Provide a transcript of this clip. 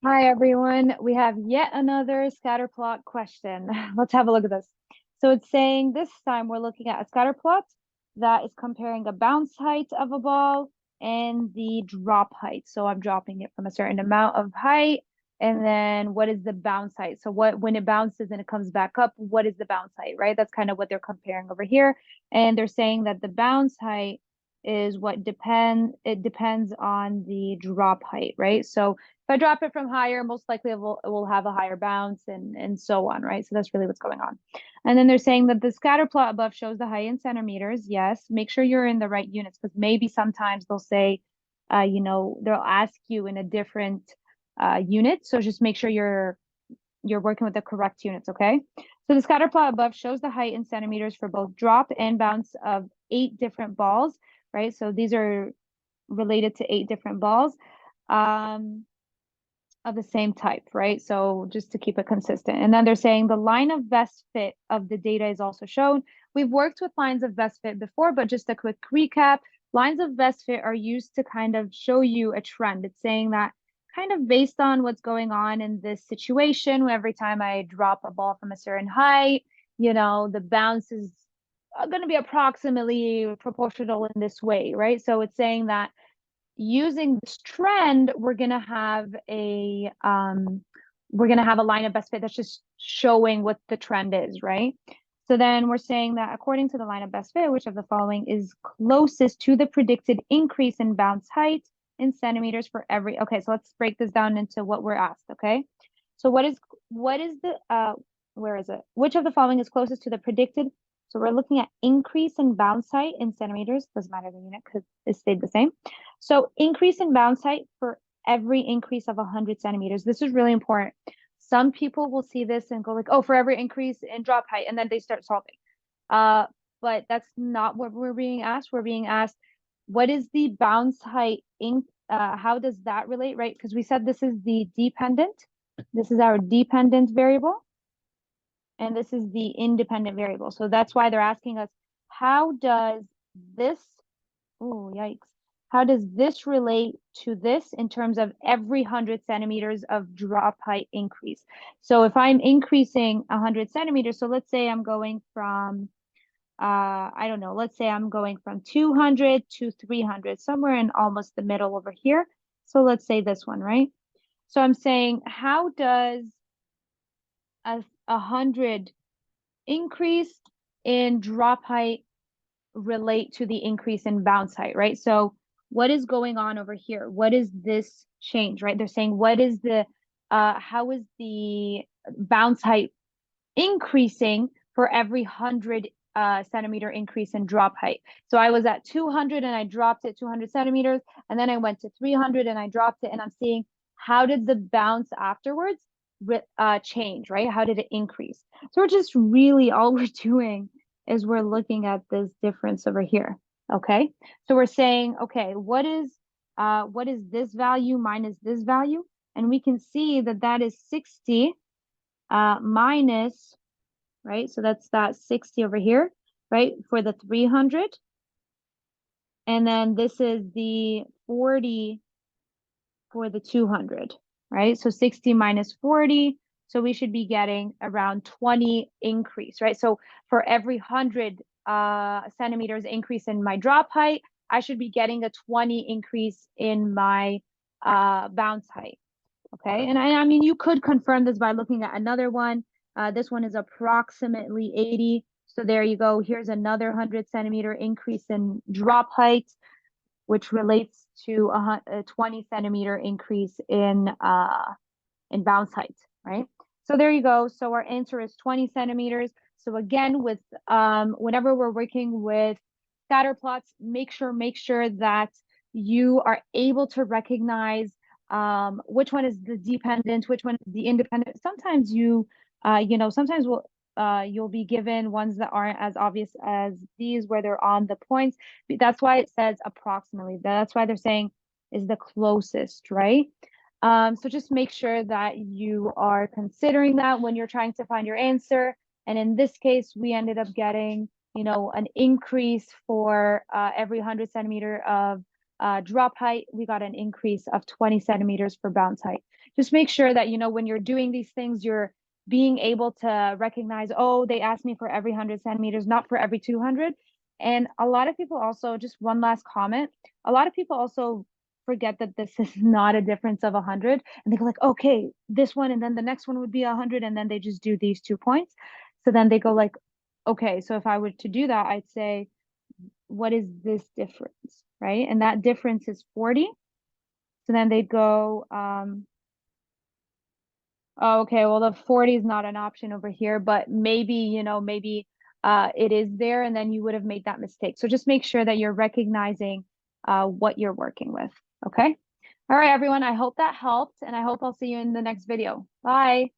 Hi everyone. We have yet another scatter plot question. Let's have a look at this. So it's saying this time we're looking at a scatter plot that is comparing a bounce height of a ball and the drop height. So I'm dropping it from a certain amount of height, and then what is the bounce height? So when it bounces and it comes back up, what is the bounce height, right? That's kind of what they're comparing over here. And they're saying that the bounce height is it depends on the drop height, right? So if I drop it from higher, most likely it will have a higher bounce and so on, right? So that's really what's going on. And then they're saying that the scatter plot above shows the height in centimeters. Yes, make sure you're in the right units because maybe sometimes they'll say, they'll ask you in a different unit. So just make sure you're working with the correct units, okay? So the scatter plot above shows the height in centimeters for both drop and bounce of 8 different balls, right? So these are related to 8 different balls. Um, of the same type, right? So just to keep it consistent. And then they're saying the line of best fit of the data is also shown. We've worked with lines of best fit before, but just a quick recap. Lines of best fit are used to kind of show you a trend. It's saying that kind of based on what's going on in this situation, every time I drop a ball from a certain height, the bounce is going to be approximately proportional in this way, right? So it's saying that using this trend, we're gonna have a line of best fit that's just showing what the trend is, right? So then we're saying that according to the line of best fit, which of the following is closest to the predicted increase in bounce height in centimeters for every, okay, so let's break this down into what we're asked, okay? So what is the where is it? Which of the following is closest to the predicted? So we're looking at increase in bounce height in centimeters, doesn't matter the unit because it stayed the same. So increase in bounce height for every increase of 100 centimeters. This is really important. Some people will see this and go like, oh, for every increase in drop height, and then they start solving. Uh, but that's not what we're being asked. We're being asked, what is the bounce height in, how does that relate, right? Because we said this is the dependent. This is our dependent variable, and this is the independent variable. So that's why they're asking us, how does this oh, yikes. How does this relate to this in terms of every 100 centimeters of drop height increase? So if I'm increasing 100 centimeters, so let's say I'm going from, I don't know, let's say I'm going from 200 to 300, somewhere in almost the middle over here. So let's say this one, right? So I'm saying, how does a 100 increase in drop height relate to the increase in bounce height, right? So what is going on over here? What is this change, right? They're saying how is the bounce height increasing for every 100 centimeter increase in drop height? So I was at 200 and I dropped it 200 centimeters, and then I went to 300 and I dropped it, and I'm seeing how did the bounce afterwards change, right? How did it increase? So we're just really all we're doing is we're looking at this difference over here. Okay. So we're saying, okay, what is this value minus this value? And we can see that that is 60 minus, right? So that's that 60 over here, right? For the 300. And then this is the 40 for the 200, right? So 60 minus 40. So we should be getting around 20 increase, right? So for every 100 centimeters increase in my drop height, I should be getting a 20 increase in my bounce height. Okay. And I mean, you could confirm this by looking at another one. This one is approximately 80. So there you go. Here's another 100 centimeter increase in drop height, which relates to a 20 centimeter increase in bounce height, right? So there you go. So our answer is 20 centimeters. So again, with whenever we're working with scatter plots, make sure that you are able to recognize which one is the dependent, which one is the independent. Sometimes sometimes you'll be given ones that aren't as obvious as these where they're on the points. That's why it says approximately. That's why they're saying is the closest, right? So just make sure that you are considering that when you're trying to find your answer. And in this case, we ended up getting, an increase for every 100 centimeter of drop height, we got an increase of 20 centimeters for bounce height. Just make sure that, you know, when you're doing these things, you're being able to recognize, oh, they asked me for every 100 centimeters, not for every 200. And a lot of people also, just one last comment, a lot of people also forget that this is not a difference of 100. And they go like, okay, this one, and then the next one would be 100. And then they just do these 2 points. So then they go like, okay, so if I were to do that, I'd say, what is this difference, right? And that difference is 40. So then they'd go, oh, okay, well, the 40 is not an option over here, but maybe, you know, maybe it is there, and then you would have made that mistake. So just make sure that you're recognizing what you're working with, okay? All right, everyone, I hope that helped, and I hope I'll see you in the next video. Bye.